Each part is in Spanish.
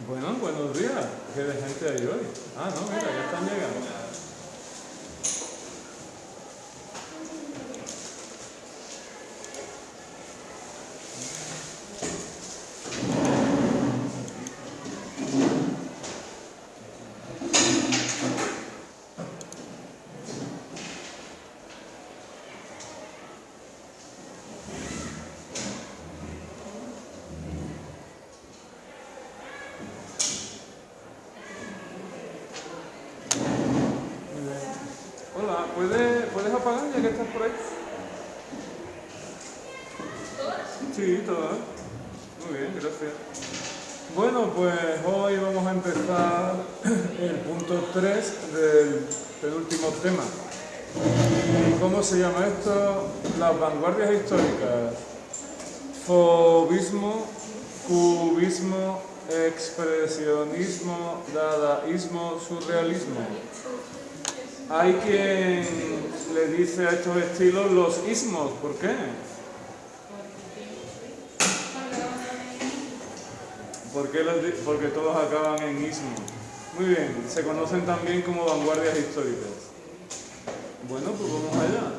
Bueno, buenos días. ¿Qué de gente hay hoy? Ah, no, mira, ya están llegando. Muy bien. Hola, ¿puedes apagar ya que estás por ahí? Sí, todas. Muy bien, gracias. Bueno, pues hoy vamos a empezar el punto 3 del penúltimo tema. ¿Y cómo se llama esto? Las vanguardias históricas. Fauvismo, cubismo, expresionismo, dadaísmo, surrealismo. Hay quien le dice a estos estilos los ismos. ¿Por qué? Porque todos acaban en ismo. Muy bien, se conocen también como vanguardias históricas. Bueno, pues vamos allá.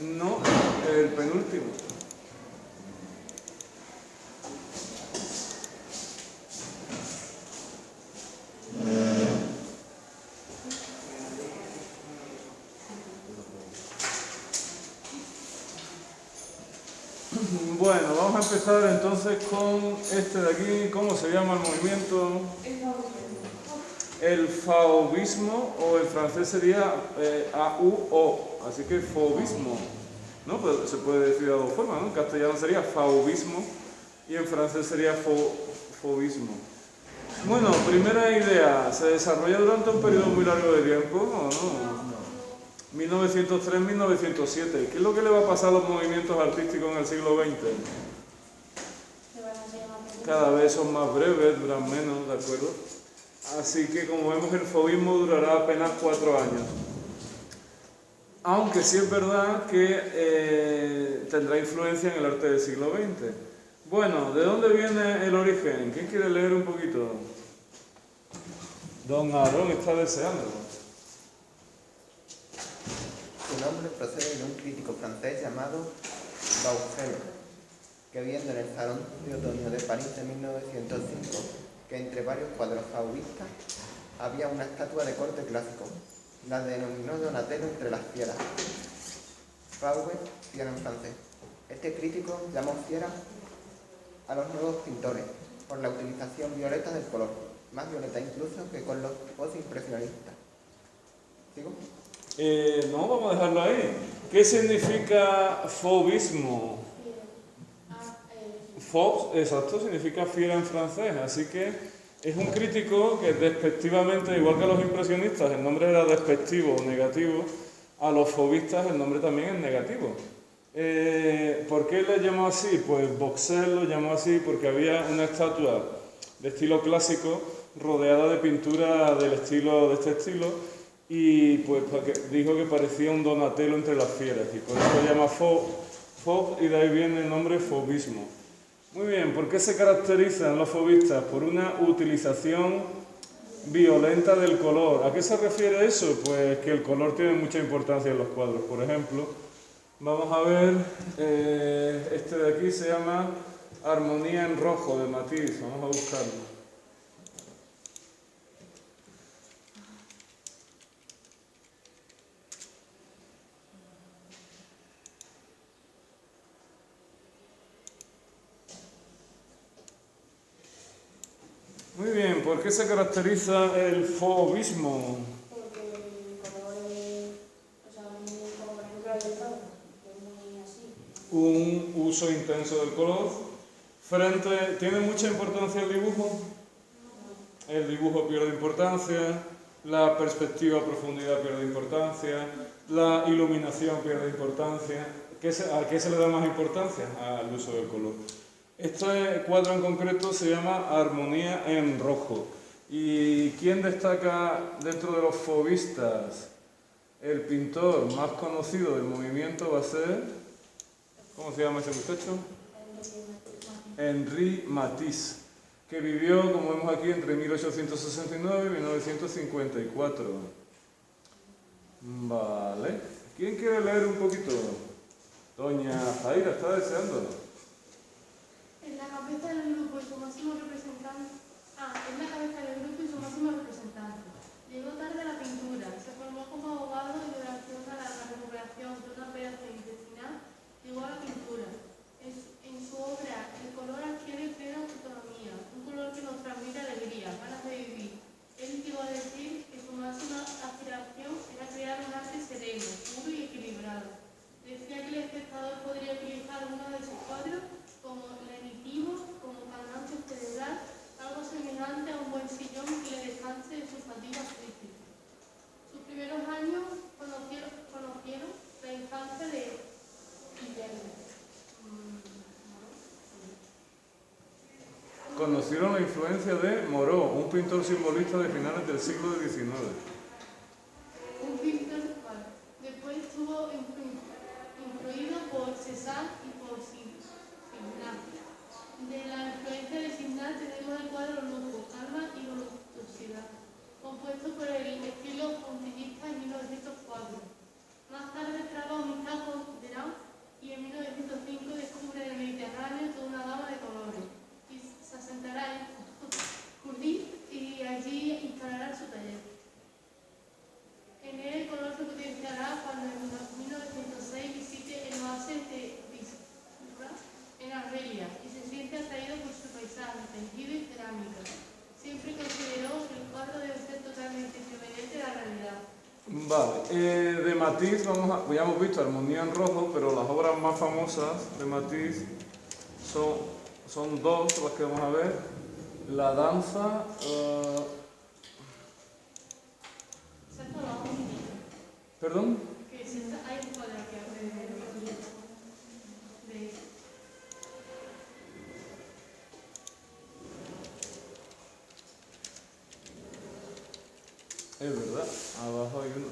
No, el penúltimo. Bueno, vamos a empezar entonces con este de aquí. ¿Cómo se llama el movimiento? El fauvismo, o en francés sería AUO, así que fauvismo, ¿no? Pues se puede decir de dos formas, ¿no? En castellano sería fauvismo y en francés sería fauvismo. Bueno, primera idea, ¿se desarrolla durante un periodo muy largo de tiempo o no? 1903-1907. ¿Qué es lo que le va a pasar a los movimientos artísticos en el siglo XX? Cada vez son más breves, duran menos, ¿de acuerdo? Así que, como vemos, el fauvismo durará apenas 4 años. Aunque sí es verdad que tendrá influencia en el arte del siglo XX. Bueno, ¿de dónde viene el origen? ¿Quién quiere leer un poquito? Don Aarón está deseándolo. Su nombre procede de un crítico francés llamado Bauchet, que viendo en el Salón de Otoño de París de 1905 que entre varios cuadros fauvistas había una estatua de corte clásico, la denominó Donatello entre las fieras. Fauve, fiera en francés. Este crítico llamó fiera a los nuevos pintores por la utilización violeta del color, más violeta incluso que con los postimpresionistas. ¿Sigo? No, vamos a dejarlo ahí. ¿Qué significa fauvismo? Faux, exacto, significa fiera en francés, así que es un crítico que despectivamente, igual que a los impresionistas, el nombre era despectivo o negativo, a los fauvistas el nombre también es negativo. ¿Por qué le llamó así? Pues Bauchet lo llamó así porque había una estatua de estilo clásico rodeada de pintura de este estilo, y pues dijo que parecía un Donatello entre las fieras, y por eso lo llama Faux, y de ahí viene el nombre fauvismo. Muy bien, ¿por qué se caracterizan los fauvistas? Por una utilización violenta del color. ¿A qué se refiere eso? Pues que el color tiene mucha importancia en los cuadros. Por ejemplo, vamos a ver, este de aquí se llama Armonía en Rojo, de Matisse. Vamos a buscarlo. Muy bien, ¿por qué se caracteriza el fauvismo? Porque el color es, o sea, muy, como por ejemplo el estado, es muy así. Un uso intenso del color. ¿Tiene mucha importancia el dibujo? El dibujo pierde importancia, la perspectiva a profundidad pierde importancia, la iluminación pierde importancia. ¿A qué se le da más importancia? Al uso del color. Este cuadro en concreto se llama Armonía en Rojo. ¿Y quién destaca dentro de los fauvistas? El pintor más conocido del movimiento va a ser... ¿Cómo se llama ese muchacho? Henri Matisse, que vivió, como vemos aquí, entre 1869 y 1954. Vale. ¿Quién quiere leer un poquito? Doña Zaira está deseando. En la cabeza del grupo y su máximo representante. En la cabeza del grupo y su máximo representante. Llegó tarde a la pintura, se formó como abogado y durante una larga recuperación de una operación intestinal llegó a la pintura. En su obra, el color adquiere plena autonomía, un color que nos transmite alegría, ganas de vivir. Él llegó a decir que su máxima aspiración era crear un arte sereno, puro y equilibrado. Decía que el espectador podría utilizar uno de sus cuadros como lenitivo, como calmante cerebral, algo semejante a un buen sillón que le descanse de sus fatigas físicas. Sus primeros años conocieron la infancia de Guillermo. Conocieron la influencia de Moreau, un pintor simbolista de finales del siglo XIX. Un pintor cual. Después estuvo influido por Cézanne y por Signac. De la influencia de Signac tenemos el cuadro Lujo, Alma y Voluptuosidad, compuesto por el estilo puntillista en 1904. Más tarde traba amistad con Derain y en 1905 descubre en el Mediterráneo toda una gama de colores y se asentará en Curdy y allí instalará su taller. En él el color se potenciará cuando en 1906 visite el oasis de Bisura en Argelia y se siente atraído por su paisaje, tejido y cerámica. Siempre consideró que el cuadro debe ser totalmente independiente de la realidad. Vale, de Matisse ya hemos visto Armonía en Rojo, pero las obras más famosas de Matisse son dos, las que vamos a ver. La danza... ¿Perdón? Que hay un cuadro que de Es verdad, abajo hay uno.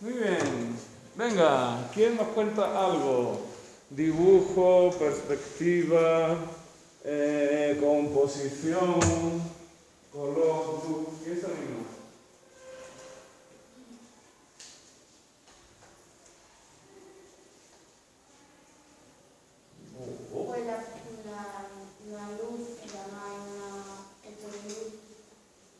Muy bien. Venga, ¿quién nos cuenta algo? Dibujo, perspectiva, composición, color, luz. ¿Quién se anima? Pues la luz,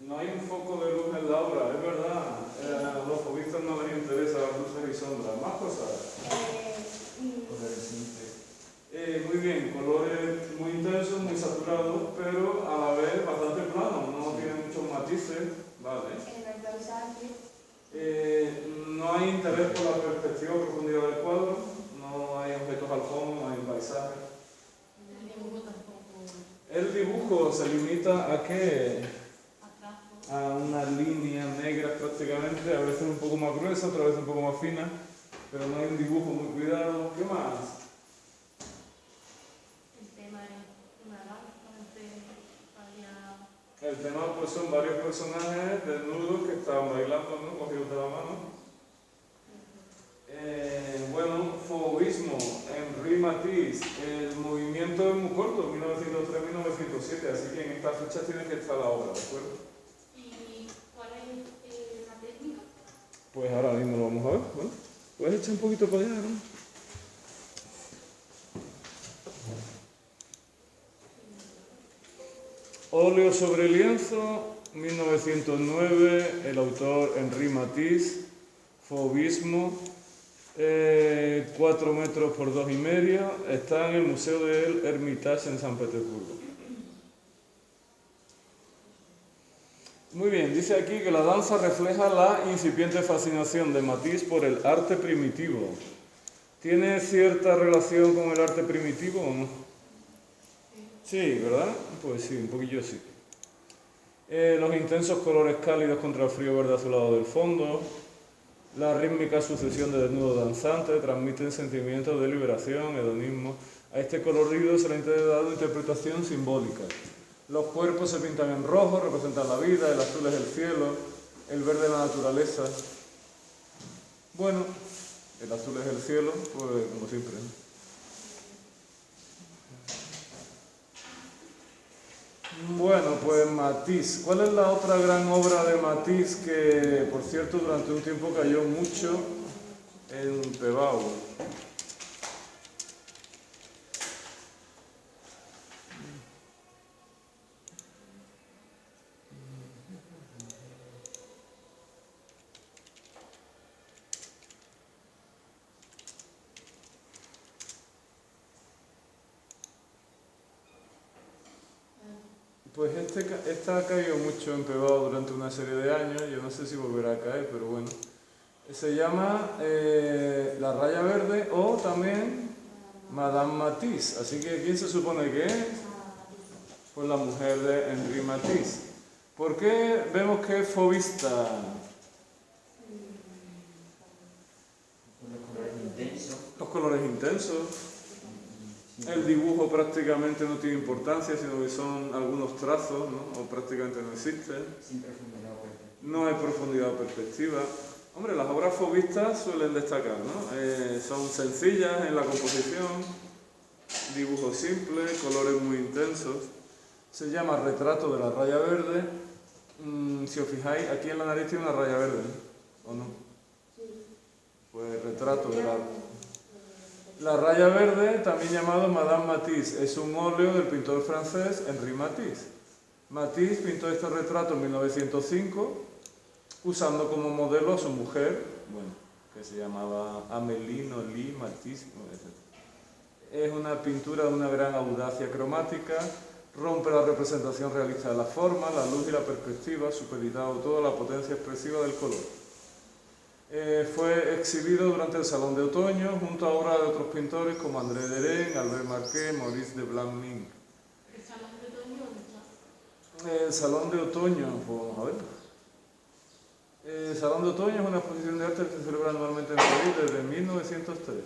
No hay un foco de luz en la obra, es verdad. A los fobistas no les interesa las luces y sombras. ¿Más cosas? Muy bien, colores muy intensos, muy saturados, pero a la vez bastante planos, no tiene muchos matices. Vale. en el paisaje, No hay interés por la perspectiva o profundidad del cuadro, no hay objetos al fondo, no hay paisaje. el dibujo tampoco El dibujo se limita a qué? atrajo. A unas líneas negras prácticamente, a veces un poco más gruesas, otras veces un poco más finas, pero no hay un dibujo muy cuidado. ¿Qué más? El tema es una danza entre varias. El tema pues son varios personajes desnudos que estaban bailando, ¿no? Cogidos de la mano. Bueno, fauvismo, Henri Matisse, el movimiento es muy corto, 1903-1907, así que en estas fechas tiene que estar la obra, ¿de acuerdo? ¿Y cuál es la técnica? Pues ahora mismo lo vamos a ver, ¿vale? Puedes echar un poquito para allá, ¿no? Óleo sobre lienzo, 1909, el autor Henri Matisse, fauvismo, 4 metros por 2,5, está en el Museo del Hermitage en San Petersburgo. Muy bien, dice aquí que la danza refleja la incipiente fascinación de Matisse por el arte primitivo. ¿Tiene cierta relación con el arte primitivo o no? Sí, ¿verdad? Pues sí, un poquillo sí. Los intensos colores cálidos contra el frío verde azulado del fondo, la rítmica sucesión de desnudos danzantes transmiten sentimientos de liberación, hedonismo. A este colorido se le ha dado interpretación simbólica. Los cuerpos se pintan en rojo, representan la vida, el azul es el cielo, el verde la naturaleza. Bueno, el azul es el cielo, pues como siempre, ¿no? Bueno, pues Matisse. ¿Cuál es la otra gran obra de Matisse que, por cierto, durante un tiempo cayó mucho en Pebao? Pues esta ha caído mucho en Pebao durante una serie de años, yo no sé si volverá a caer, pero bueno. Se llama La Raya Verde o también Madame Matisse. Así que, ¿quién se supone que es? Pues la mujer de Henri Matisse. ¿Por qué vemos que es fobista? Los colores intensos. El dibujo prácticamente no tiene importancia, sino que son algunos trazos, ¿no? O prácticamente no existen. No hay profundidad o perspectiva. Hombre, las obras fobistas suelen destacar, ¿no? Son sencillas en la composición, dibujos simples, colores muy intensos. Se llama Retrato de la Raya Verde. Si os fijáis, aquí en la nariz tiene una raya verde, ¿no? ¿O no? Pues Retrato de la Raya Verde, también llamado Madame Matisse, es un óleo del pintor francés Henri Matisse. Matisse pintó este retrato en 1905, usando como modelo a su mujer, bueno, que se llamaba Amélie Noël Matisse, etc. Es una pintura de una gran audacia cromática, rompe la representación realista de la forma, la luz y la perspectiva, supeditado toda la potencia expresiva del color. Fue exhibido durante el Salón de Otoño, junto a obras de otros pintores como André Derain, Albert Marquet, Maurice de Blanc-Ming. ¿El Salón de Otoño dónde está? El Salón de Otoño, pues vamos a ver. El Salón de Otoño es una exposición de arte que se celebra anualmente en París desde 1903.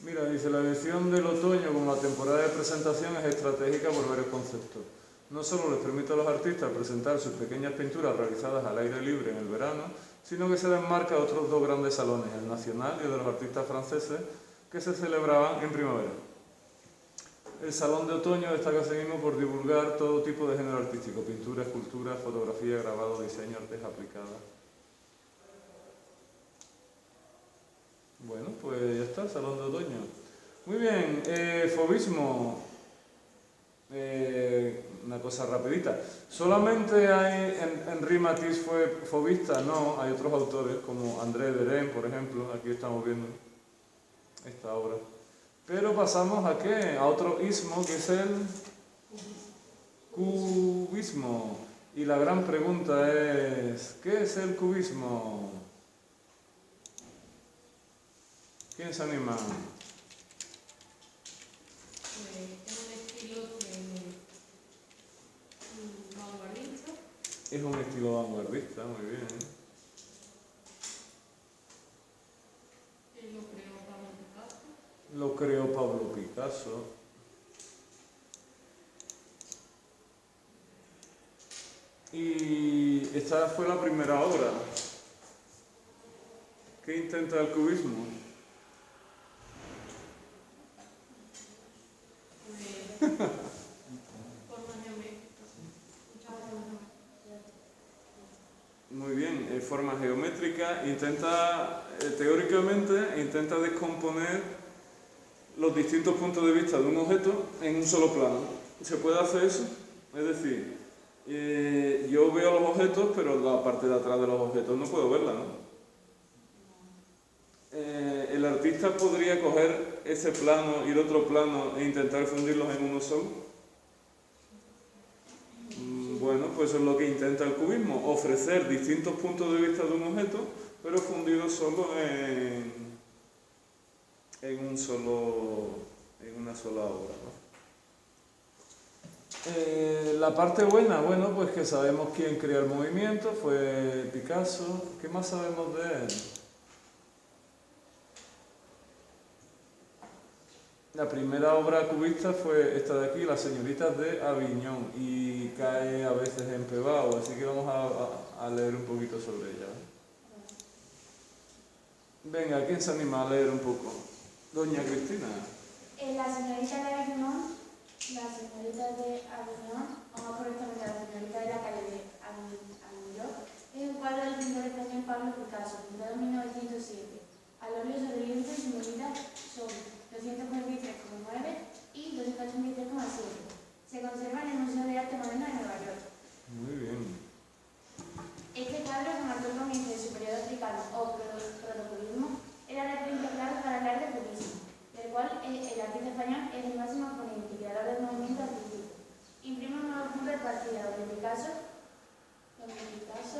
Mira, dice, la elección del otoño como la temporada de presentación es estratégica por varios conceptos. No solo les permite a los artistas presentar sus pequeñas pinturas realizadas al aire libre en el verano, sino que se les marca otros dos grandes salones, el nacional y el de los artistas franceses, que se celebraban en primavera. El Salón de Otoño destaca asimismo por divulgar todo tipo de género artístico, pintura, escultura, fotografía, grabado, diseño, artes aplicadas. Bueno, pues ya está, Salón de Otoño. Muy bien, fobismo. Una cosa rapidita. ¿Solamente hay Henri Matisse fue fobista? No, hay otros autores como André Derain, por ejemplo. Aquí estamos viendo esta obra. Pero pasamos a ¿qué? A otro ismo, que es el cubismo. Y la gran pregunta es, ¿qué es el cubismo? ¿Quién se anima? Es un estilo vanguardista. Es un estilo vanguardista, muy bien. Lo creó Pablo Picasso. Lo creó Pablo Picasso. Y esta fue la primera obra. ¿Qué intenta el cubismo? Formas geométricas. Muchas formas geométricas. Muy bien, forma geométrica, teóricamente intenta descomponer los distintos puntos de vista de un objeto en un solo plano. ¿Se puede hacer eso? Es decir, yo veo los objetos, pero la parte de atrás de los objetos no puedo verla, ¿no? El artista podría coger ese plano y el otro plano e intentar fundirlos en uno solo. Bueno, pues eso es lo que intenta el cubismo, ofrecer distintos puntos de vista de un objeto, pero fundidos solo en un solo en una sola obra, ¿no? La parte buena, bueno, pues que sabemos quién creó el movimiento, fue Picasso. ¿Qué más sabemos de él? La primera obra cubista fue esta de aquí, Las señoritas de Aviñón, y cae a veces en Pebao, así que vamos a leer un poquito sobre ella. Venga, ¿quién se anima a leer un poco? Doña Cristina. La señorita de Aviñón, o más correctamente la señorita de la calle de Aviñón, es un cuadro del pintor español Pablo Picasso, pintado en 1907. Al óleo sobre lienzo y su medida son 243,9 y 283,7. Se conserva en el Museo de Arte Moderno de Nueva York. Muy bien. Este cuadro, que marcó el comienzo de su periodo africano o protocubismo, era referente claro para el arte cubismo, del cual el artista español es el máximo exponente y creador del movimiento artístico. Imprime un nuevo punto de partida donde Picasso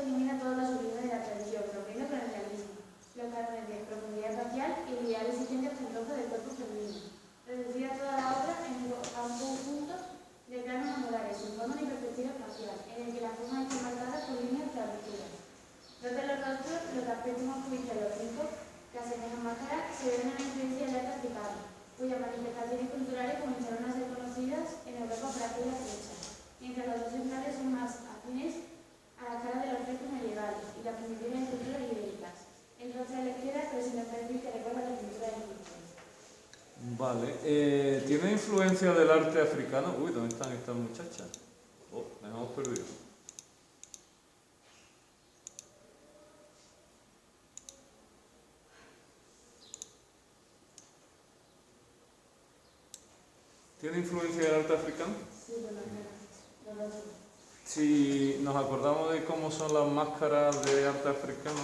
elimina todos los orígenes de la tradición, rompiendo con el realismo, los cánones de profundidad espacial y el ideal existente ostentoso del cuerpo femenino, reducida toda la obra a un conjunto de planos angulares, sin forma ni perspectiva espacial, en el que las formas están marcadas por líneas clarituras. Dos de los rostros, los aspectos más cubistas de los cinco, que asemejan máscaras, se deben a la influencia del arte africano, cuyas manifestaciones culturales comenzaron a ser conocidas en Europa por aquella fecha, mientras los dos ejemplares son más afines a la escala de los frescos medievales y las primitivas culturas ibéricas. El rostro de la izquierda presenta un perfil que recuerda a la pintura de Egipto. Vale, ¿tiene influencia del arte africano? Uy, ¿dónde están estas muchachas? Oh, las hemos perdido. ¿Tiene influencia del arte africano? Sí, por lo menos. Si nos acordamos de cómo son las máscaras de arte africano,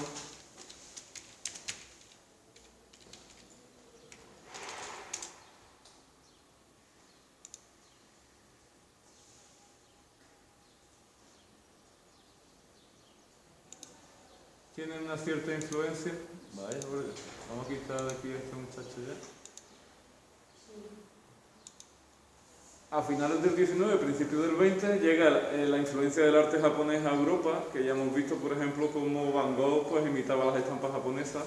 ¿tienen una cierta influencia? Vaya, vamos a quitar de aquí a este muchacho ya. A finales del 19, principios del 20, llega la influencia del arte japonés a Europa, que ya hemos visto, por ejemplo, cómo Van Gogh pues, imitaba las estampas japonesas,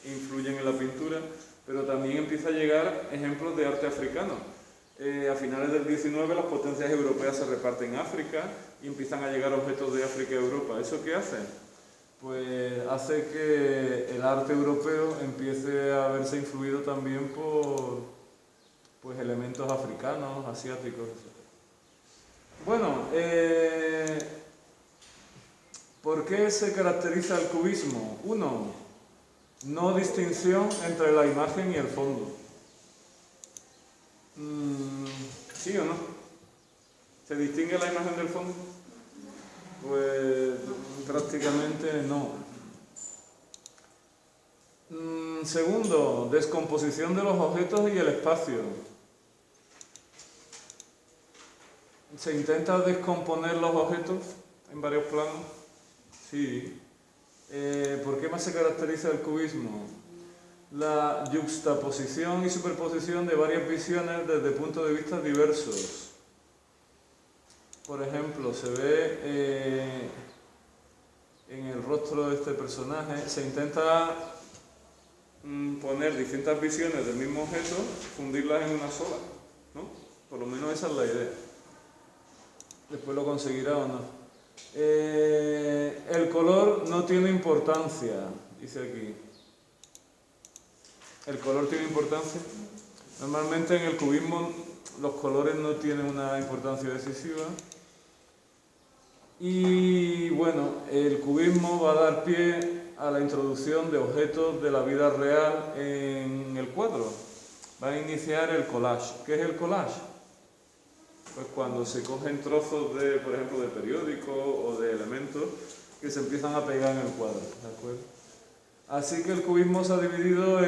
influyen en la pintura, pero también empieza a llegar ejemplos de arte africano. A finales del 19 las potencias europeas se reparten en África y empiezan a llegar objetos de África a Europa. ¿Eso qué hace? Pues hace que el arte europeo empiece a verse influido también por pues elementos africanos, asiáticos, etc. Bueno, ¿por qué se caracteriza el cubismo? Uno, no distinción entre la imagen y el fondo. ¿Sí o no? ¿Se distingue la imagen del fondo? Pues prácticamente no. Segundo, descomposición de los objetos y el espacio. ¿Se intenta descomponer los objetos en varios planos? Sí. ¿Por qué más se caracteriza el cubismo? La yuxtaposición y superposición de varias visiones desde puntos de vista diversos. Por ejemplo, se ve en el rostro de este personaje, se intenta poner distintas visiones del mismo objeto, fundirlas en una sola, ¿no? Por lo menos esa es la idea. Después lo conseguirá o no. El color no tiene importancia, dice aquí. ¿El color tiene importancia? Normalmente en el cubismo los colores no tienen una importancia decisiva. Y bueno, el cubismo va a dar pie a la introducción de objetos de la vida real en el cuadro. Va a iniciar el collage. ¿Qué es el collage? Pues cuando se cogen trozos de, por ejemplo, de periódico o de elementos que se empiezan a pegar en el cuadro, ¿de acuerdo? Así que el cubismo se ha dividido,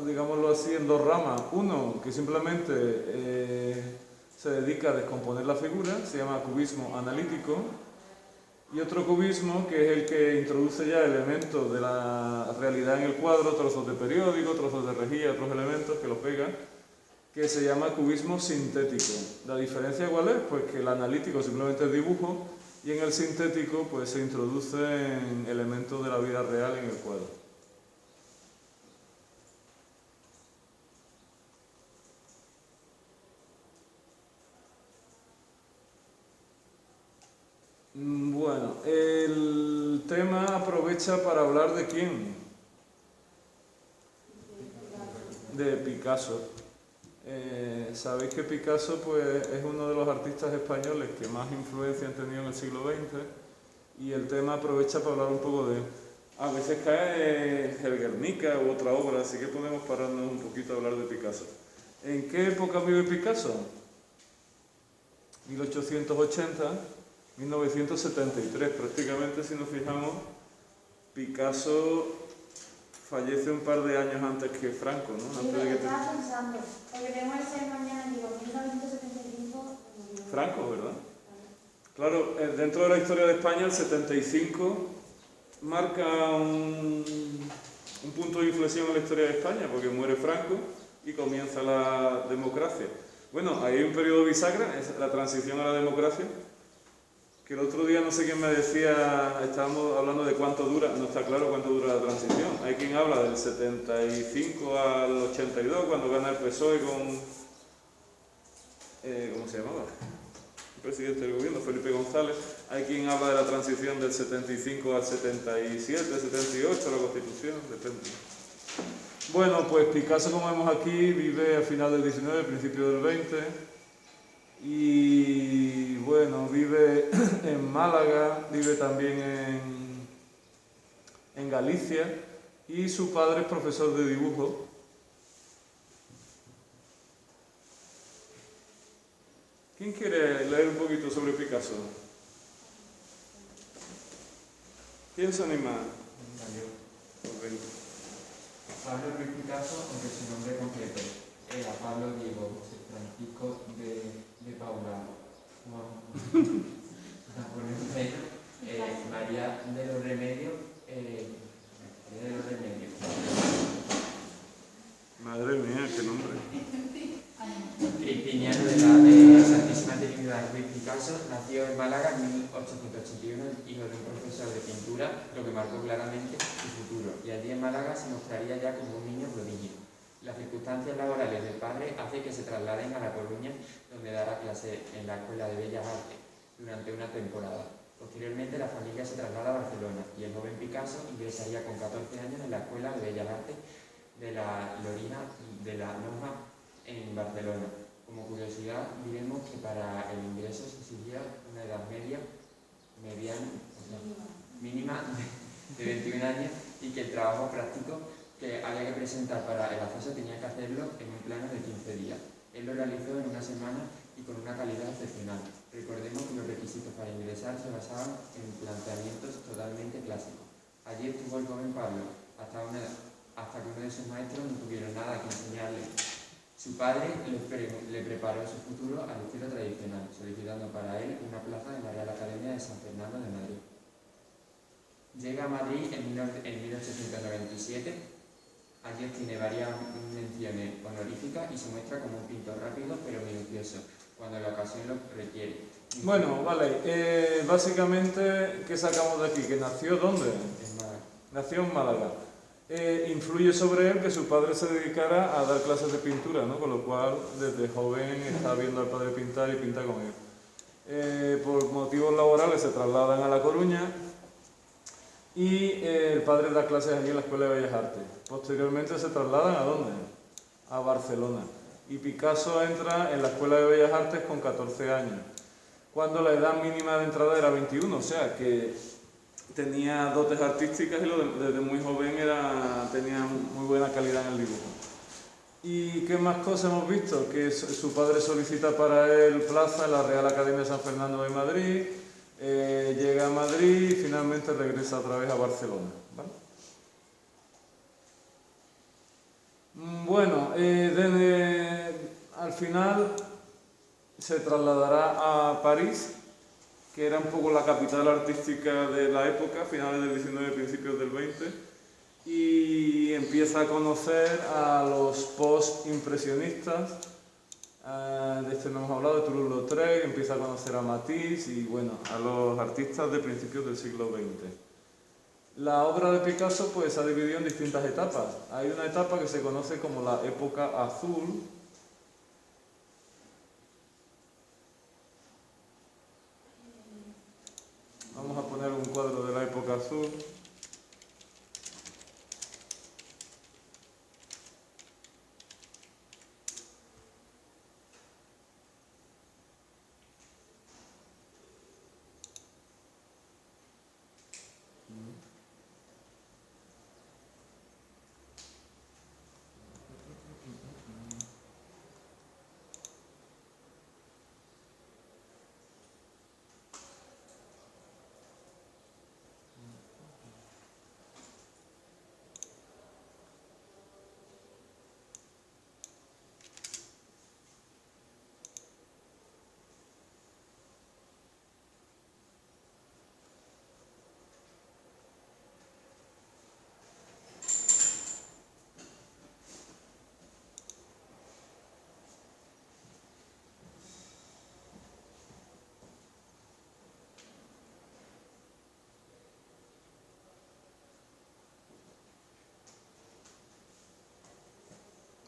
digámoslo así, en dos ramas. Uno, que simplemente se dedica a descomponer la figura, se llama cubismo analítico, y otro cubismo que es el que introduce ya elementos de la realidad en el cuadro, trozos de periódico, trozos de rejilla, otros elementos que los pega, que se llama cubismo sintético. ¿La diferencia cuál es? Pues que el analítico simplemente es dibujo y en el sintético pues se introducen elementos de la vida real en el cuadro. Bueno, el tema aprovecha para hablar de quién. De Picasso. Sabéis que Picasso pues, es uno de los artistas españoles que más influencia han tenido en el siglo XX y el tema aprovecha para hablar un poco de él. A veces cae el Guernica u otra obra, así que podemos pararnos un poquito a hablar de Picasso. ¿En qué época vive Picasso? 1880, 1973. Prácticamente, si nos fijamos, Picasso fallece un par de años antes que Franco, ¿no? Sí, Antes de que estaba pensando, porque tengo ese mañana, digo, 1975... Franco, ¿verdad? Claro, dentro de la historia de España, el 75 marca un punto de inflexión en la historia de España, porque muere Franco y comienza la democracia. Bueno, hay un periodo bisagra, es la transición a la democracia, que el otro día no sé quién me decía, estábamos hablando de cuánto dura, no está claro cuánto dura la transición. Hay quien habla del 75 al 82, cuando gana el PSOE con... ¿cómo se llamaba? El presidente del gobierno, Felipe González. Hay quien habla de la transición del 75 al 77, 78, la Constitución, depende. Bueno, pues Picasso, como vemos aquí, vive al final del 19, principio del 20. Y bueno, vive en Málaga, vive también en Galicia y su padre es profesor de dibujo. ¿Quién quiere leer un poquito sobre Picasso? ¿Quién se anima? Okay. Pablo Ruiz Picasso, aunque su nombre completo era Pablo Diego José Francisco de Paula María de los Remedios, Madre mía, qué nombre. Crispiniano de la Santísima Trinidad. Ruiz Picasso nació en Málaga en 1881, hijo de un profesor de pintura, lo que marcó claramente su futuro, y allí en Málaga se mostraría ya como un niño prodigio. Las circunstancias laborales del padre hacen que se trasladen a La Coruña, donde dará clase en la Escuela de Bellas Artes durante una temporada. Posteriormente la familia se traslada a Barcelona y el joven Picasso ingresaría con 14 años en la Escuela de Bellas Artes de la Lorina de la Lonja en Barcelona. Como curiosidad, diremos que para el ingreso se exigía una edad mínima de 21 años y que el trabajo práctico que había que presentar para el acceso tenía que hacerlo en un plano de 15 días. Él lo realizó en una semana y con una calidad excepcional. Recordemos que los requisitos para ingresar se basaban en planteamientos totalmente clásicos. Allí estuvo el joven Pablo, hasta que uno de sus maestros no tuvieron nada que enseñarle. Su padre le preparó su futuro al estilo tradicional, solicitando para él una plaza en la Real Academia de San Fernando de Madrid. Llega a Madrid en 1897. Allí obtiene varias menciones honoríficas y se muestra como un pintor rápido pero minucioso, cuando la ocasión lo requiere. Bueno, vale, básicamente, ¿qué sacamos de aquí? ¿Que nació dónde? En Málaga. Nació en Málaga. Influye sobre él que su padre se dedicara a dar clases de pintura, ¿no? Con lo cual, desde joven está viendo al padre pintar y pinta con él. Por motivos laborales se trasladan a La Coruña y el padre da clases allí en la Escuela de Bellas Artes. Posteriormente se trasladan ¿a dónde? A Barcelona. Y Picasso entra en la Escuela de Bellas Artes con 14 años, cuando la edad mínima de entrada era 21, o sea que tenía dotes artísticas y desde muy joven tenía muy buena calidad en el dibujo. ¿Y qué más cosas hemos visto? Que su padre solicita para él plaza en la Real Academia de San Fernando de Madrid, llega a Madrid y finalmente regresa otra vez a Barcelona. ¿Vale? Bueno, al final se trasladará a París, que era un poco la capital artística de la época, finales del 19, principios del 20, y empieza a conocer a los post-impresionistas, De este no hemos hablado, de Toulouse-Lautrec, empieza a conocer a Matisse y bueno, a los artistas de principios del siglo XX. La obra de Picasso pues se ha dividido en distintas etapas. Hay una etapa que se conoce como la época azul. Vamos a poner un cuadro de la época azul.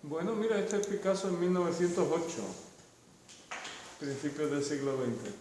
Bueno, mira, este es Picasso en 1908, principios del siglo XX.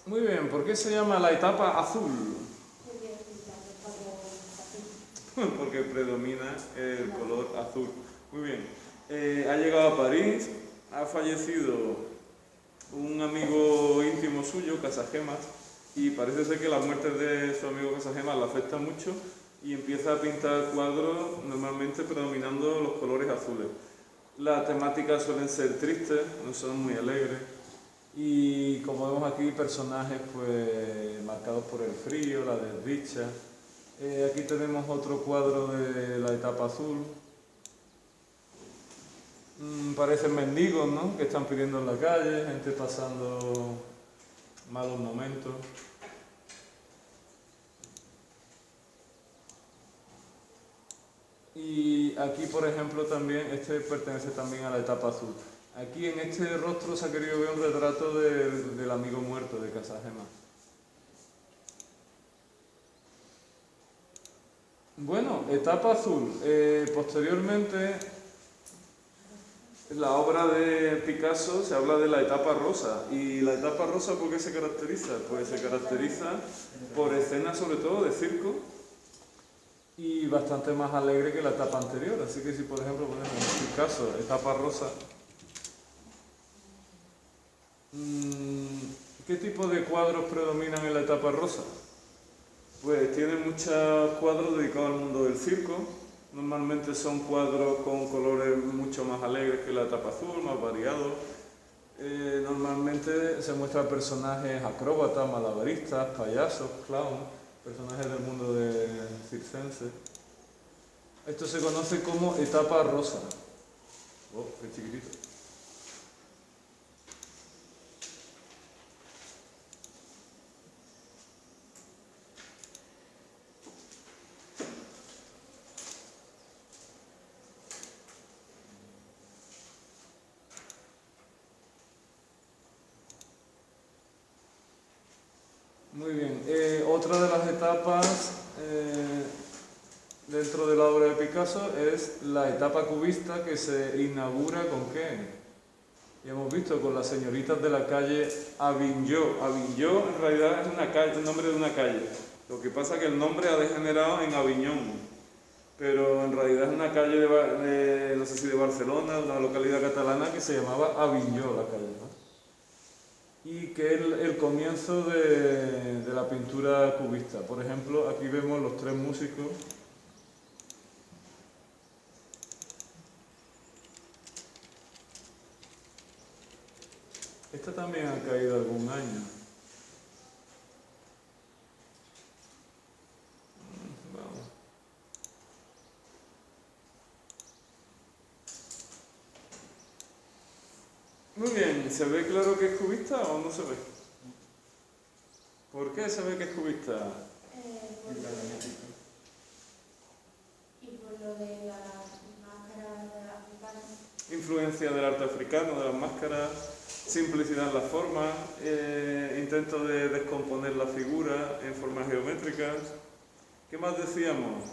Muy bien, ¿por qué se llama la etapa azul? Porque predomina el color azul. Muy bien. Ha llegado a París, ha fallecido un amigo íntimo suyo, Casagemas, y parece ser que la muerte de su amigo Casagemas le afecta mucho y empieza a pintar cuadros normalmente predominando los colores azules. Las temáticas suelen ser tristes, no son muy alegres. Y como vemos aquí, personajes pues marcados por el frío, la desdicha. Aquí tenemos otro cuadro de la etapa azul. Parecen mendigos, ¿no?, que están pidiendo en la calle, gente pasando malos momentos. Y aquí, por ejemplo, también, este pertenece también a la etapa azul. Aquí en este rostro se ha querido ver un retrato del amigo muerto de Casagemas. Bueno, etapa azul. Posteriormente, en la obra de Picasso se habla de la etapa rosa. ¿Y la etapa rosa por qué se caracteriza? Pues se caracteriza por escenas sobre todo de circo y bastante más alegre que la etapa anterior. Así que si por ejemplo ponemos en Picasso etapa rosa, ¿qué tipo de cuadros predominan en la etapa rosa? Pues tiene muchos cuadros dedicados al mundo del circo. Normalmente son cuadros con colores mucho más alegres que la etapa azul, más variados. Normalmente se muestran personajes acróbatas, malabaristas, payasos, clowns, personajes del mundo circense. Esto se conoce como etapa rosa. Oh, qué chiquitito. Muy bien, otra de las etapas dentro de la obra de Picasso es la etapa cubista, que se inaugura ¿con qué? Ya hemos visto, con las señoritas de la calle Avignon. Avignon en realidad es una calle, el nombre de una calle. Lo que pasa es que el nombre ha degenerado en Avignon, pero en realidad es una calle no sé si de Barcelona, una localidad catalana que se llamaba Avignon la calle, ¿no? y que es el comienzo de la pintura cubista. Por ejemplo, aquí vemos los tres músicos. Esta también ha caído algún año. Vamos. Muy bien, ¿se ve claro que es cubista o no se ve? ¿Por qué se ve que es cubista? Y por lo de las máscaras africanas. Influencia del arte africano, de las máscaras, simplicidad en las formas, intento de descomponer la figura en formas geométricas. ¿Qué más decíamos?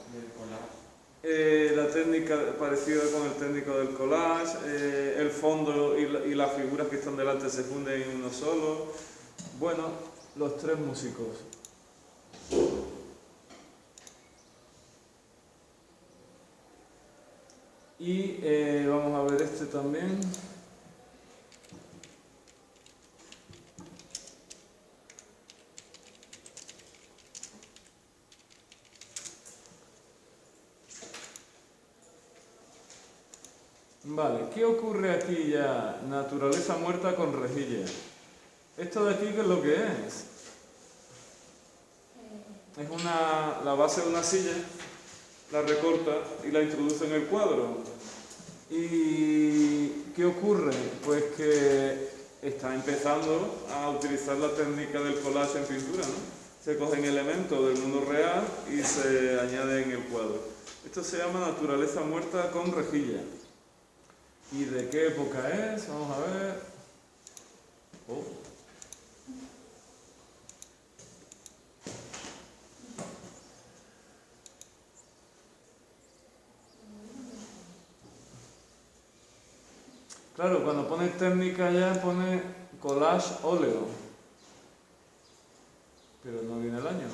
La técnica parecida con el técnico del collage, el fondo y las figuras que están delante se funden en uno solo. Bueno, los tres músicos. Y vamos a ver este también. Vale, ¿qué ocurre aquí ya? Naturaleza muerta con rejilla. ¿Esto de aquí qué es lo que es? Es la base de una silla, la recorta y la introduce en el cuadro. ¿Y qué ocurre? Pues que está empezando a utilizar la técnica del collage en pintura, ¿no? Se cogen elementos del mundo real y se añaden en el cuadro. Esto se llama naturaleza muerta con rejilla. ¿Y de qué época es? Vamos a ver. Oh. Claro, cuando pone técnica ya pone collage óleo. Pero no viene el año, ¿no?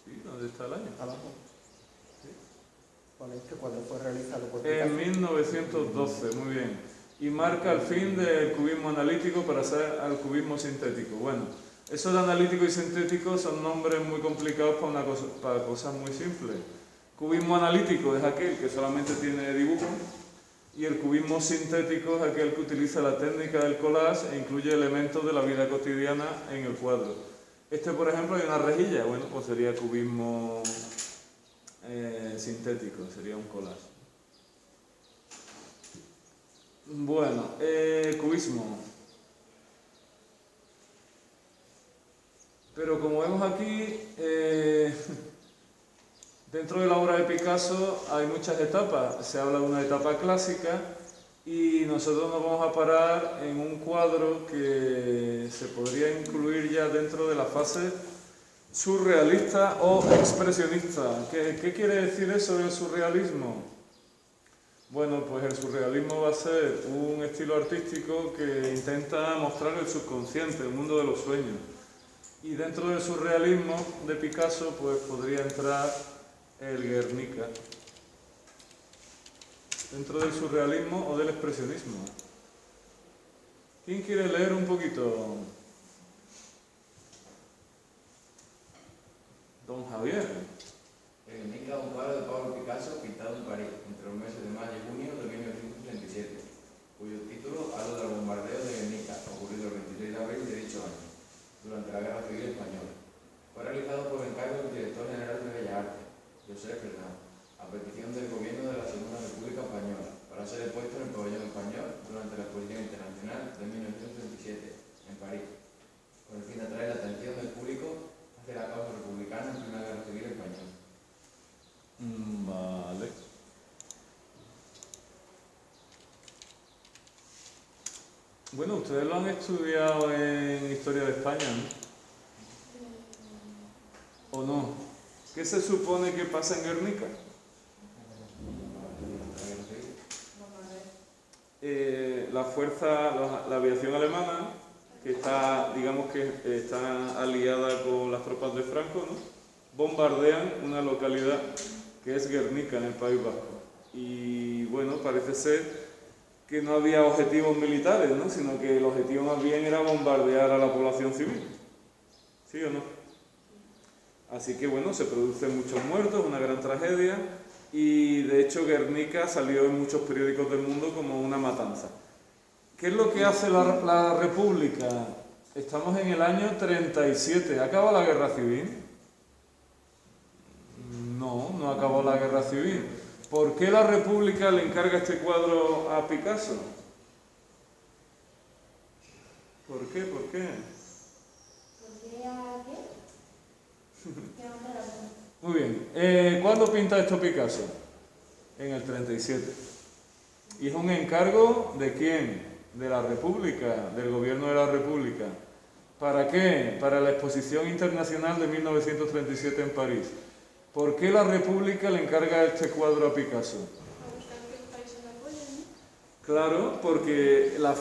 Sí, ¿dónde está el año? Abajo. Pone este cuando fue realizado por Picasso. En 1912, muy bien. Y marca el fin del cubismo analítico para pasar al cubismo sintético. Bueno, eso de analítico y sintético son nombres muy complicados para cosas muy simples. Cubismo analítico es aquel que solamente tiene dibujo y el cubismo sintético es aquel que utiliza la técnica del collage e incluye elementos de la vida cotidiana en el cuadro. Este, por ejemplo, hay una rejilla, bueno, pues sería cubismo sintético, sería un collage. Bueno, cubismo. Pero como vemos aquí, dentro de la obra de Picasso hay muchas etapas. Se habla de una etapa clásica y nosotros nos vamos a parar en un cuadro que se podría incluir ya dentro de la fase surrealista o expresionista. ¿Qué quiere decir eso del surrealismo? Bueno, pues el surrealismo va a ser un estilo artístico que intenta mostrar el subconsciente, el mundo de los sueños. Y dentro del surrealismo de Picasso, pues podría entrar el Guernica. Dentro del surrealismo o del expresionismo. ¿Quién quiere leer un poquito? Don Javier. Guernica es un cuadro de Pablo Picasso pintado en París entre los meses de mayo y junio de 1937, cuyo título habla del bombardeo de Guernica, ocurrido el 23 de abril de dicho año, durante la Guerra Civil Española. Fue realizado por encargo del director general de Bellas Artes, José Fernández, a petición del gobierno de la Segunda República Española, para ser expuesto en el pabellón español durante la Exposición Internacional de 1937, en París, con el fin de atraer la atención del público hacia la causa republicana en plena Guerra Civil Española. Vale. Bueno, ustedes lo han estudiado en Historia de España, ¿no? ¿O no? ¿Qué se supone que pasa en Guernica? La fuerza, la aviación alemana, que está, digamos que está aliada con las tropas de Franco, ¿no? Bombardean una localidad que es Guernica, en el País Vasco. Y bueno, parece ser que no había objetivos militares, ¿no? Sino que el objetivo más bien era bombardear a la población civil. ¿Sí o no? Así que bueno, se producen muchos muertos, una gran tragedia, y de hecho Guernica salió en muchos periódicos del mundo como una matanza. ¿Qué es lo que hace la República? Estamos en el año 37. ¿Acaba la guerra civil? No, no acabó la guerra civil. ¿Por qué la República le encarga este cuadro a Picasso? ¿Por qué? ¿Por qué? ¿Por qué a qué? ¿Qué nombre la pone? Muy bien. ¿Cuándo pinta esto Picasso? En el 37. ¿Y es un encargo de quién? De la República, del gobierno de la República. ¿Para qué? Para la Exposición Internacional de 1937 en París. ¿Por qué la República le encarga este cuadro a Picasso? Para buscar que los países lo apoyen, ¿no? Claro, porque la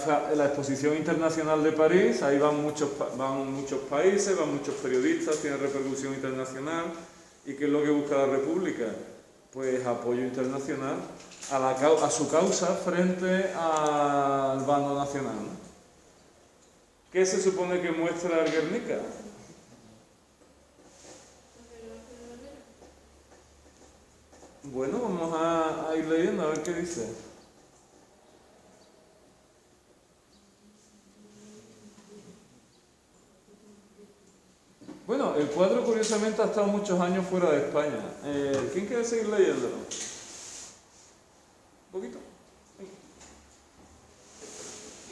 Exposición Internacional de París, ahí van muchos países, van muchos periodistas, tiene repercusión internacional. ¿Y qué es lo que busca la República? Pues apoyo internacional a su causa frente al bando nacional, ¿no? ¿Qué se supone que muestra el Guernica? Bueno, vamos a ir leyendo a ver qué dice. Bueno, el cuadro curiosamente ha estado muchos años fuera de España. ¿Quién quiere seguir leyéndolo? ¿Un poquito?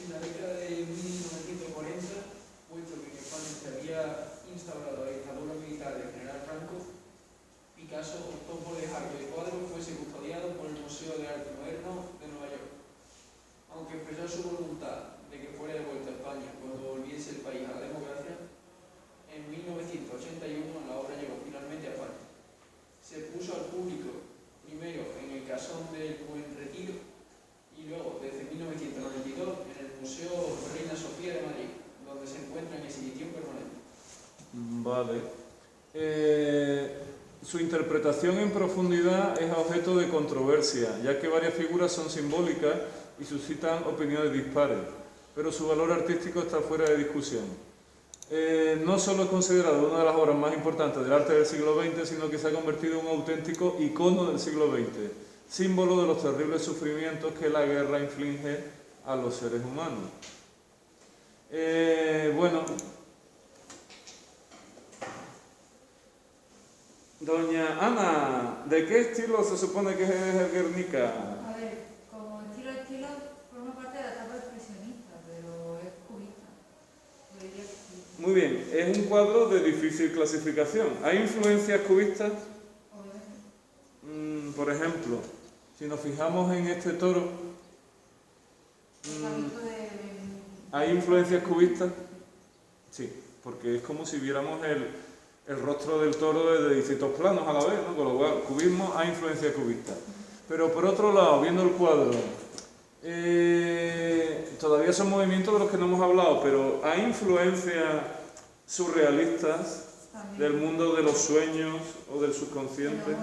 En la década de 1940, puesto que en España se había instaurado la dictadura militar del general Franco, Picasso optó por dejar que el cuadro fuese custodiado por el Museo de Arte Moderno de Nueva York. Aunque expresó su voluntad de que fuera devuelto a España cuando volviese el país a la democracia, en 1981 la obra llegó finalmente a España. Se puso al público primero en el Casón del Buen Retiro y luego desde 1992 en el Museo Reina Sofía de Madrid, donde se encuentra en exhibición permanente. Vale. Su interpretación en profundidad es objeto de controversia, ya que varias figuras son simbólicas y suscitan opiniones dispares, pero su valor artístico está fuera de discusión. No solo es considerado una de las obras más importantes del arte del siglo XX, sino que se ha convertido en un auténtico icono del siglo XX, símbolo de los terribles sufrimientos que la guerra inflige a los seres humanos. Bueno, doña Ana, ¿de qué estilo se supone que es el Guernica? A ver, como estilo, forma parte de la etapa expresionista, pero es cubista. Yo diría que sí. Muy bien, es un cuadro de difícil clasificación. ¿Hay influencias cubistas? Obviamente. Por ejemplo, si nos fijamos en este toro, El hábito de... ¿hay influencias cubistas? Sí, porque es como si viéramos el rostro del toro desde distintos planos a la vez, ¿no? Con lo cual, cubismo hay influencia cubista. Pero por otro lado, viendo el cuadro, todavía son movimientos de los que no hemos hablado, pero hay influencias surrealistas también, del mundo de los sueños o del subconsciente.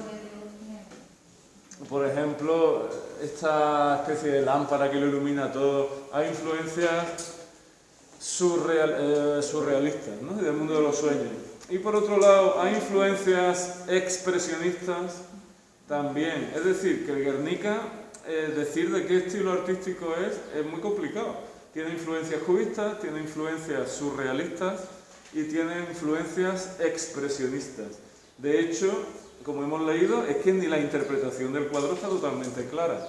Por ejemplo, esta especie de lámpara que lo ilumina todo, hay influencias surrealistas, ¿no? Del mundo de los sueños. Y por otro lado, hay influencias expresionistas también. Es decir, que el Guernica, decir de qué estilo artístico es muy complicado. Tiene influencias cubistas, tiene influencias surrealistas y tiene influencias expresionistas. De hecho, como hemos leído, es que ni la interpretación del cuadro está totalmente clara.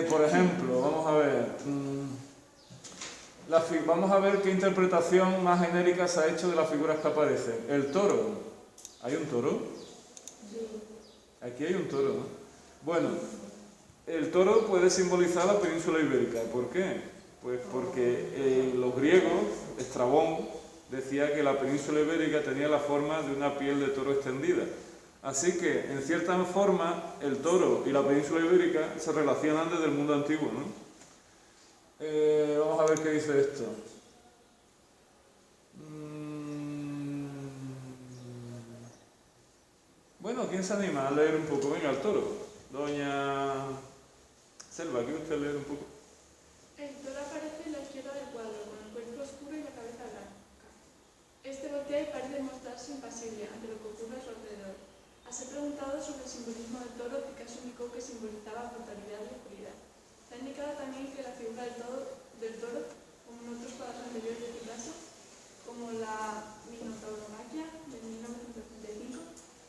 Por ejemplo, vamos a ver... vamos a ver qué interpretación más genérica se ha hecho de las figuras que aparecen. El toro. ¿Hay un toro? Sí. Aquí hay un toro, ¿no? Bueno, el toro puede simbolizar la península ibérica. ¿Por qué? Pues porque los griegos, Estrabón, decía que la península ibérica tenía la forma de una piel de toro extendida. Así que, en cierta forma, el toro y la península ibérica se relacionan desde el mundo antiguo, ¿no? Vamos a ver qué dice esto. Bueno, ¿quién se anima a leer un poco? Venga, el toro. Doña Selva, ¿quiere usted leer un poco? El toro aparece en la izquierda del cuadro, con el cuerpo oscuro y la cabeza blanca. Este voltea y parece mostrarse impasible ante lo que ocurre a su alrededor. Al ser preguntado sobre el simbolismo del toro, Picasso indicó que simbolizaba brutalidad y oscuridad. Se ha indicado también que la figura del toro, como en otros cuadros anteriores de Picasso, como la Minotauromaquia de 1935,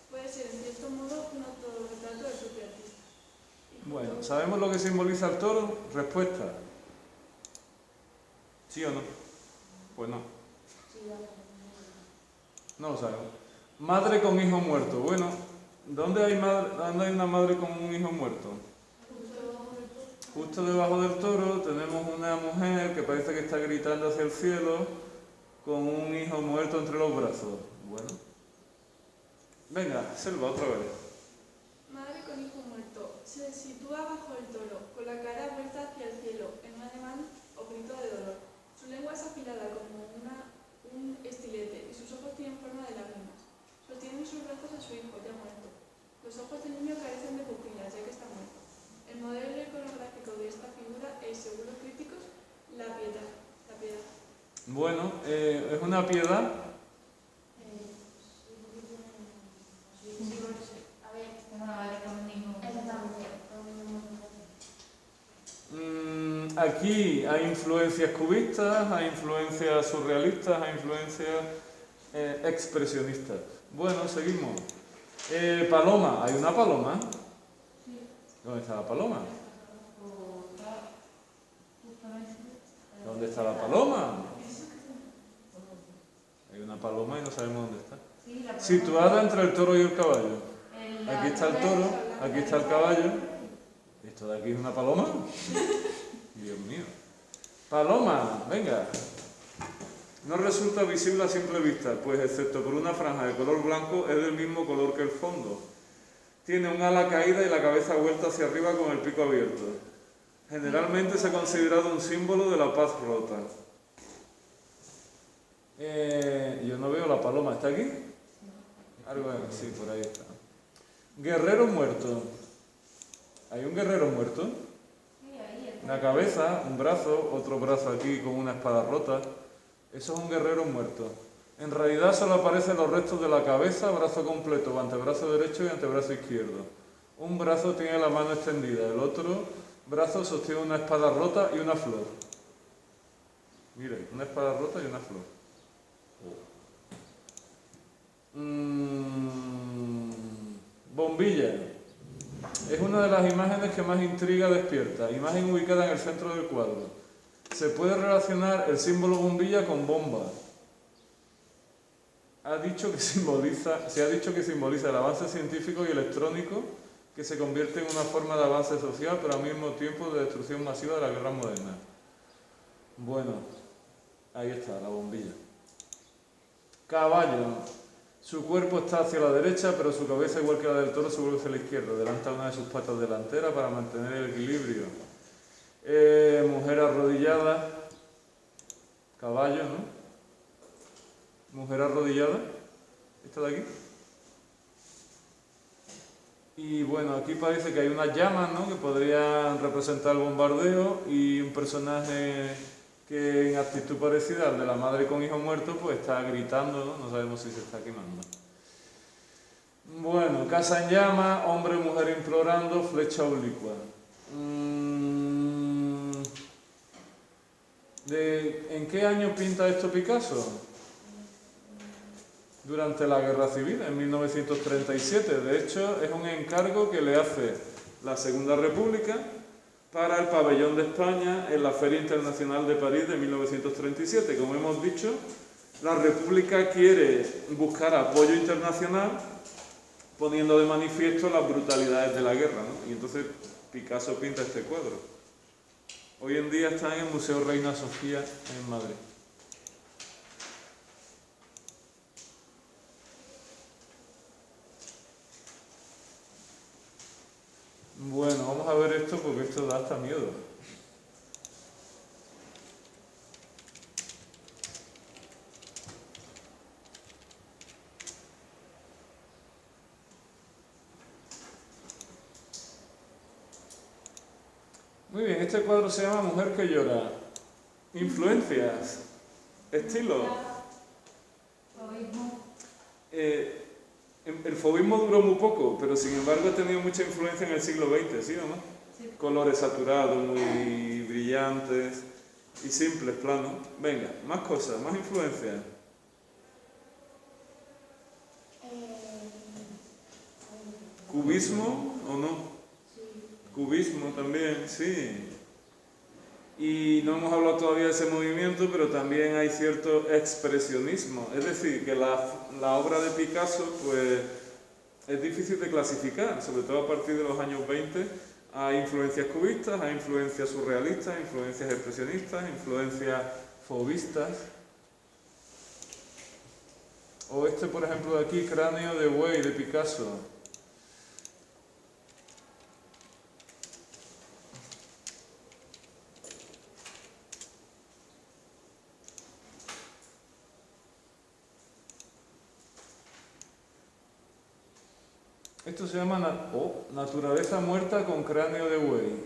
puede ser en cierto modo un autorretrato del propio artista. Bueno, ¿sabemos lo que simboliza el toro? Respuesta. ¿Sí o no? Pues no. No lo sabemos. Madre con hijo muerto. Bueno, ¿dónde hay una madre con un hijo muerto? Justo debajo del toro tenemos una mujer que parece que está gritando hacia el cielo con un hijo muerto entre los brazos. Bueno. Venga, Selva, otra vez. Madre con hijo muerto. Se sitúa bajo el toro, con la cara vuelta hacia el cielo, en un ademán o grito de dolor. Su lengua es afilada como un estilete y sus ojos tienen forma de lágrimas. Sostiene en sus brazos a su hijo, ya muerto. Los ojos del niño carecen de pupilas, ya que está muerto. El modelo iconográfico de esta figura es, según los críticos, la piedad. Bueno, es una piedad. A ver, una madre con un hijo. Aquí hay influencias cubistas, hay influencias surrealistas, hay influencias expresionistas. Bueno, seguimos. Paloma, ¿hay una paloma? ¿Dónde está la paloma? ¿Dónde está la paloma? Hay una paloma y no sabemos dónde está. Situada entre el toro y el caballo. Aquí está el toro, aquí está el caballo. ¿Esto de aquí es una paloma? Dios mío. Paloma, venga. No resulta visible a simple vista, pues excepto por una franja de color blanco es del mismo color que el fondo. Tiene un ala caída y la cabeza vuelta hacia arriba con el pico abierto. Generalmente se ha considerado un símbolo de la paz rota. Yo no veo la paloma, ¿está aquí? Algo sí, por ahí está. Guerrero muerto. ¿Hay un guerrero muerto? Una cabeza, un brazo, otro brazo aquí con una espada rota. Eso es un guerrero muerto. En realidad solo aparecen los restos de la cabeza, brazo completo, antebrazo derecho y antebrazo izquierdo. Un brazo tiene la mano extendida, el otro brazo sostiene una espada rota y una flor. Mire, una espada rota y una flor. Bombilla. Es una de las imágenes que más intriga despierta. Imagen ubicada en el centro del cuadro. Se puede relacionar el símbolo bombilla con bomba. Se ha dicho que simboliza el avance científico y electrónico que se convierte en una forma de avance social, pero al mismo tiempo de destrucción masiva de la guerra moderna. Bueno, ahí está, la bombilla. Caballo. Su cuerpo está hacia la derecha, pero su cabeza, igual que la del toro, se vuelve hacia la izquierda. Adelanta una de sus patas delanteras para mantener el equilibrio. Mujer arrodillada. Caballo, ¿no? Mujer arrodillada. ¿Esta de aquí? Y bueno, aquí parece que hay unas llamas, ¿no?, que podrían representar el bombardeo, y un personaje que en actitud parecida al de la madre con hijo muerto, pues está gritando, ¿no? No sabemos si se está quemando. Bueno, casa en llama, hombre o mujer implorando, flecha oblicua. ¿En qué año pinta esto Picasso? Durante la Guerra Civil, en 1937. De hecho, es un encargo que le hace la Segunda República para el Pabellón de España en la Feria Internacional de París de 1937. Como hemos dicho, la República quiere buscar apoyo internacional poniendo de manifiesto las brutalidades de la guerra, ¿no? Y entonces Picasso pinta este cuadro. Hoy en día está en el Museo Reina Sofía en Madrid. Bueno, vamos a ver esto porque esto da hasta miedo. Muy bien, este cuadro se llama Mujer que llora. Influencias, estilo. Fauvismo. El fauvismo duró muy poco, pero sin embargo ha tenido mucha influencia en el siglo XX, ¿sí o no? Sí. Colores saturados, muy brillantes y simples, planos. Venga, más cosas, más influencias. ¿Cubismo o no? Cubismo también, sí. Y no hemos hablado todavía de ese movimiento, pero también hay cierto expresionismo. Es decir, que la obra de Picasso pues, es difícil de clasificar, sobre todo a partir de los años 20. Hay influencias cubistas, hay influencias surrealistas, influencias expresionistas, influencias fauvistas. O este, por ejemplo, de aquí, Cráneo de buey, de Picasso. Esto se llama naturaleza muerta con cráneo de buey.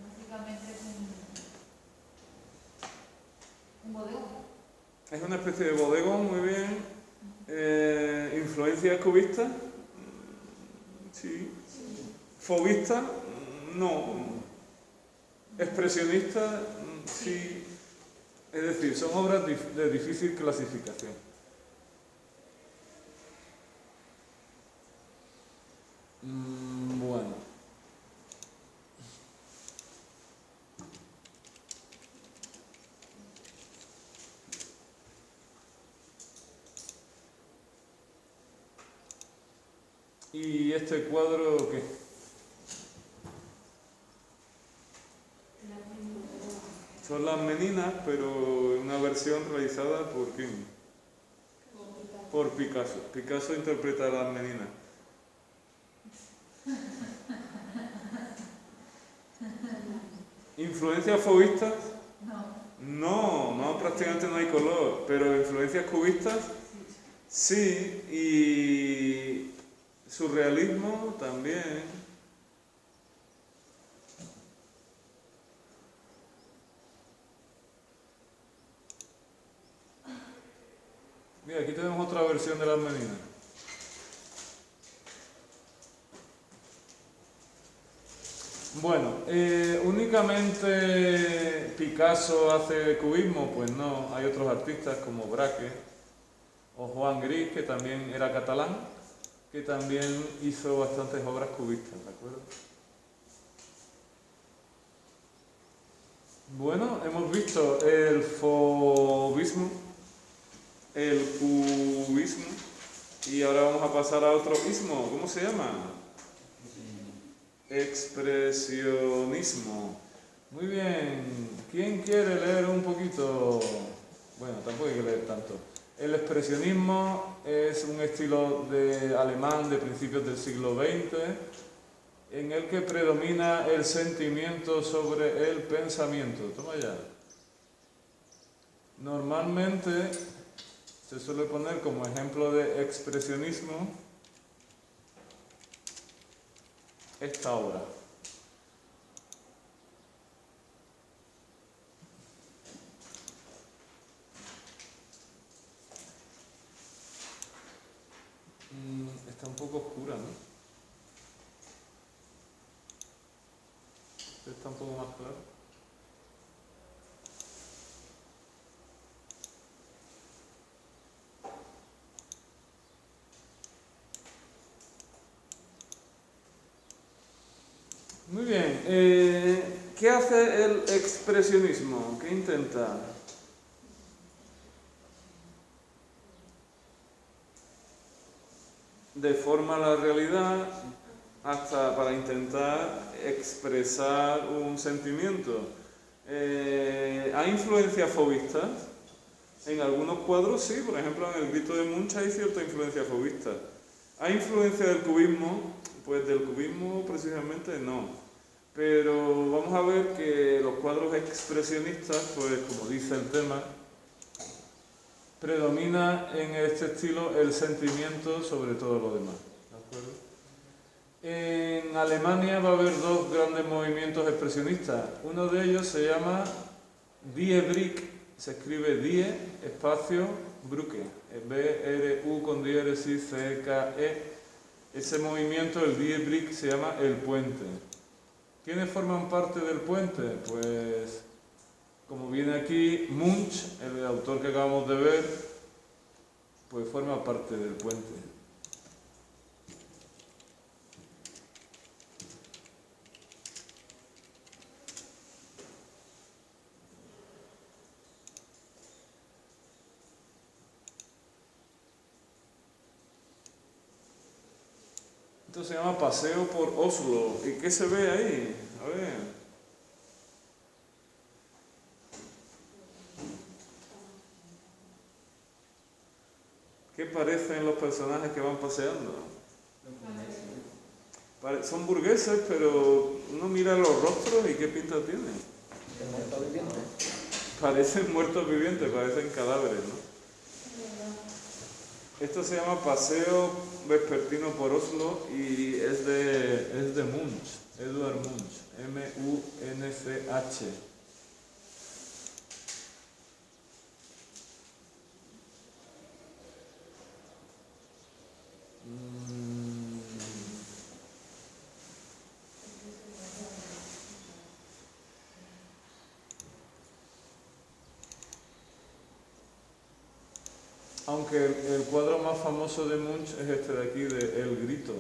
Básicamente es un bodegón. Es una especie de bodegón, muy bien. ¿Influencia cubista? Sí. ¿Fauvista? No. ¿Expresionista? Sí. Es decir, son obras de difícil clasificación. Bueno. ¿Y este cuadro qué? Son las meninas, pero una versión realizada por ¿quién? Por Picasso. Picasso interpreta a las meninas. ¿Influencias fauvistas? No, prácticamente no hay color, pero influencias cubistas, sí, y surrealismo también. Mira, aquí tenemos otra versión de las meninas. Bueno, ¿únicamente Picasso hace cubismo? Pues no, hay otros artistas como Braque o Juan Gris, que también era catalán, que también hizo bastantes obras cubistas, ¿de acuerdo? Bueno, hemos visto el fauvismo, el cubismo, y ahora vamos a pasar a otro ismo. ¿Cómo se llama? Expresionismo. Muy bien. ¿Quién quiere leer un poquito? Bueno, tampoco hay que leer tanto. El expresionismo es un estilo alemán de principios del siglo XX en el que predomina el sentimiento sobre el pensamiento. Toma ya. Normalmente se suele poner como ejemplo de expresionismo esta obra. Está un poco oscura, ¿no? Está un poco más claro. Muy bien. ¿Qué hace el expresionismo? ¿Qué intenta? Deforma la realidad hasta para intentar expresar un sentimiento. ¿Hay influencias fauvistas? En algunos cuadros sí, por ejemplo en el Grito de Munch hay cierta influencia fauvista. ¿Hay influencia del cubismo? Pues del cubismo precisamente no. Pero vamos a ver que los cuadros expresionistas, pues como dice el tema, predomina en este estilo el sentimiento sobre todo lo demás. ¿De acuerdo? En Alemania va a haber dos grandes movimientos expresionistas. Uno de ellos se llama Die Brick, se escribe Die, espacio, Brücke, B-R-U con diéresis, C-K-E. Ese movimiento, el Die Brick, se llama el puente. ¿Quiénes forman parte del puente? Pues, como viene aquí, Munch, el autor que acabamos de ver, pues forma parte del puente. Esto se llama Paseo por Oslo. ¿Y qué se ve ahí? A ver. ¿Qué parecen los personajes que van paseando? Son burgueses, pero uno mira los rostros y qué pinta tienen. Muertos vivientes. Parecen muertos vivientes, parecen cadáveres, ¿no? Esto se llama Paseo Vespertino por Oslo y es de Munch, Edvard Munch, M-U-N-C-H. Aunque el cuadro más famoso de Munch es este de aquí, de El Grito.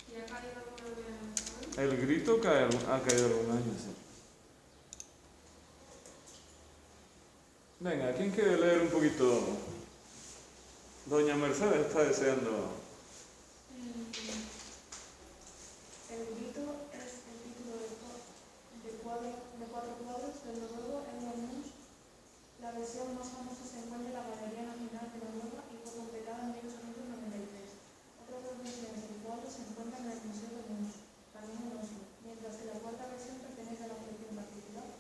¿Y ha caído alguna vez? El Grito ha caído algún año, sí. Venga, ¿quién quiere leer un poquito? Doña Mercedes está deseando. El Grito es el título de cuatro cuadros del noruego Edvard Munch. La versión más famosa se encuentra en la Galería Nacional de Noruega y fue completada en 1893. Otras dos versiones del cuadro se encuentran en el Museo de Munch, también en Oslo, mientras que la cuarta versión pertenece a una colección particular.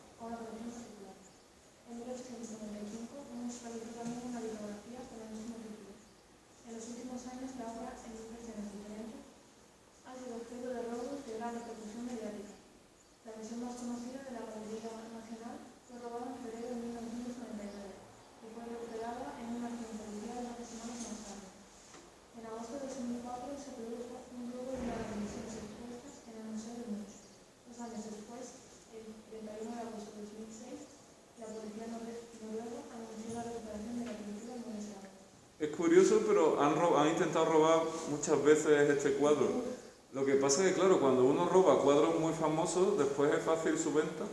En 1895, Munch realizó también una litografía con el mismo título. En los últimos años, la obra, en dos versiones diferentes, ha sido objeto de robos de gran repercusión mediática. La versión más conocida de la Galería Nacional fue robada en febrero de 1999 y fue recuperada en una acción policial 2 semanas más tarde. En agosto de 2004 se produjo un robo de las revisiones expuestas en el Museo de Munch. 2 años después, el 31 de agosto de 2006, la policía noruega anunció la recuperación de la pintura en buen estado. Es curioso, pero han intentado robar muchas veces este cuadro. Lo que pasa es que, claro, cuando uno roba cuadros muy famosos, después es fácil su venta.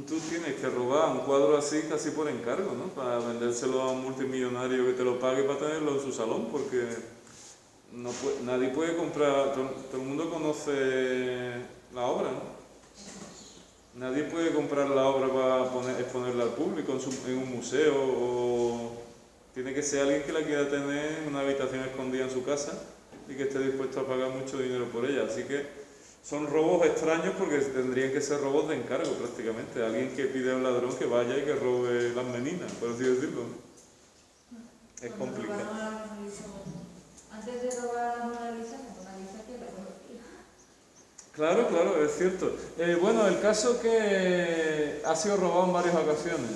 Tú tienes que robar un cuadro así casi por encargo, ¿no? Para vendérselo a un multimillonario que te lo pague para tenerlo en su salón, porque nadie puede comprar, todo el mundo conoce la obra, ¿no? Nadie puede comprar la obra para exponerla al público en un museo, o tiene que ser alguien que la quiera tener en una habitación escondida en su casa y que esté dispuesto a pagar mucho dinero por ella. Así que son robos extraños porque tendrían que ser robos de encargo prácticamente. Alguien que pide a un ladrón que vaya y que robe las meninas, por así decirlo. Es complicado. Antes de robar la Mona Lisa, que la conocía. Claro, es cierto. Bueno, el caso que ha sido robado en varias ocasiones.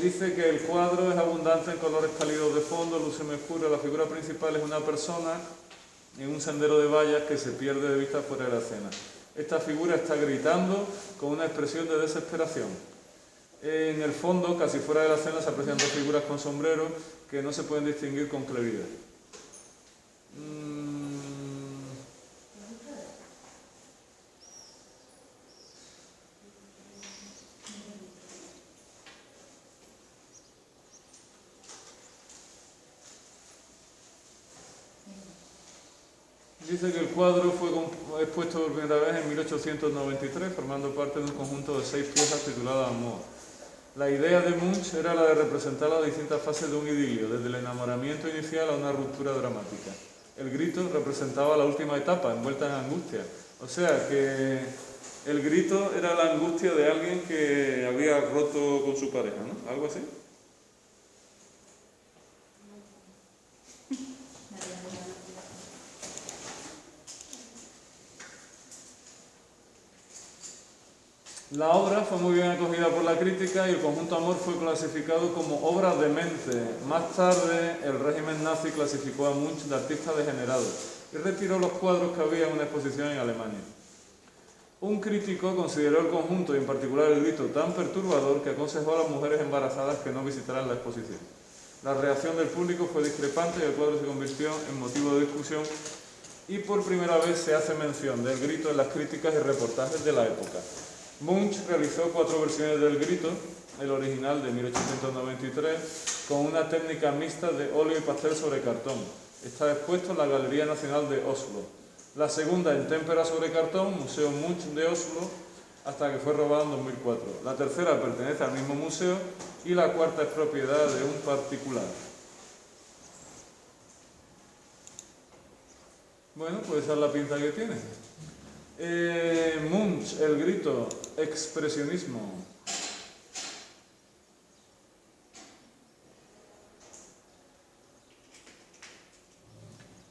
Dice que el cuadro es abundante en colores cálidos de fondo, luz oscura. La figura principal es una persona en un sendero de vallas que se pierde de vista fuera de la escena. Esta figura está gritando con una expresión de desesperación. En el fondo, casi fuera de la escena, se aprecian dos figuras con sombrero que no se pueden distinguir con claridad. Dice que el cuadro fue expuesto por primera vez en 1893, formando parte de un conjunto de 6 piezas tituladas Amor. La idea de Munch era la de representar las distintas fases de un idilio, desde el enamoramiento inicial a una ruptura dramática. El grito representaba la última etapa, envuelta en angustia. O sea que el grito era la angustia de alguien que había roto con su pareja, ¿no? Algo así. La obra fue muy bien acogida por la crítica y el conjunto Amor fue clasificado como obra demente. Más tarde, el régimen nazi clasificó a Munch de artista degenerado y retiró los cuadros que había en una exposición en Alemania. Un crítico consideró el conjunto y en particular el grito tan perturbador que aconsejó a las mujeres embarazadas que no visitaran la exposición. La reacción del público fue discrepante y el cuadro se convirtió en motivo de discusión y por primera vez se hace mención del grito en las críticas y reportajes de la época. Munch realizó 4 versiones del grito, el original de 1893, con una técnica mixta de óleo y pastel sobre cartón. Está expuesto en la Galería Nacional de Oslo. La segunda en témpera sobre cartón, Museo Munch de Oslo, hasta que fue robada en 2004. La tercera pertenece al mismo museo y la cuarta es propiedad de un particular. Bueno, pues esa es la pinta que tiene. Munch, el grito, expresionismo.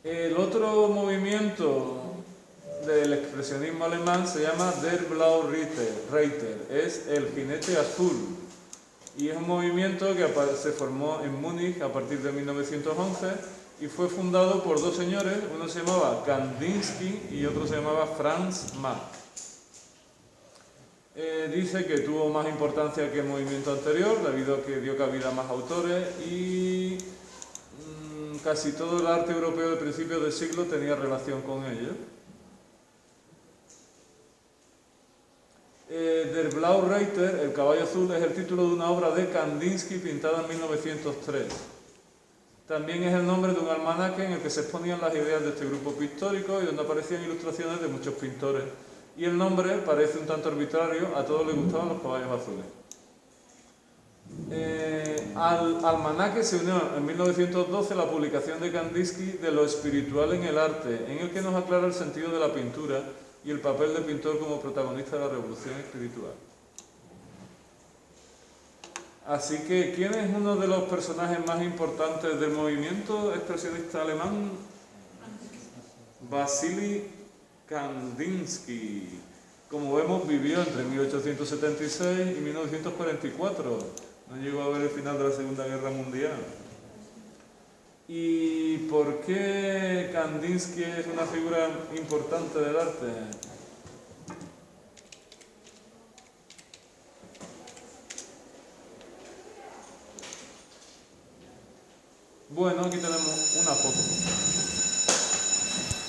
El otro movimiento del expresionismo alemán se llama Der Blaue Reiter, es el jinete azul, y es un movimiento que se formó en Múnich a partir de 1911 y fue fundado por 2 señores, uno se llamaba Kandinsky y otro se llamaba Franz Mack. Dice que tuvo más importancia que el movimiento anterior debido a que dio cabida a más autores y casi todo el arte europeo de principios del siglo tenía relación con ellos. Der Blaue Reiter, el caballo azul, es el título de una obra de Kandinsky pintada en 1903. También es el nombre de un almanaque en el que se exponían las ideas de este grupo pictórico y donde aparecían ilustraciones de muchos pintores. Y el nombre parece un tanto arbitrario, a todos les gustaban los caballos azules. Al almanaque se unió en 1912 la publicación de Kandinsky de Lo espiritual en el arte, en el que nos aclara el sentido de la pintura y el papel del pintor como protagonista de la revolución espiritual. Así que, ¿quién es uno de los personajes más importantes del movimiento expresionista alemán? Vasily Kandinsky. Como vemos, vivió entre 1876 y 1944. No llegó a ver el final de la Segunda Guerra Mundial. ¿Y por qué Kandinsky es una figura importante del arte? Bueno, aquí tenemos una foto.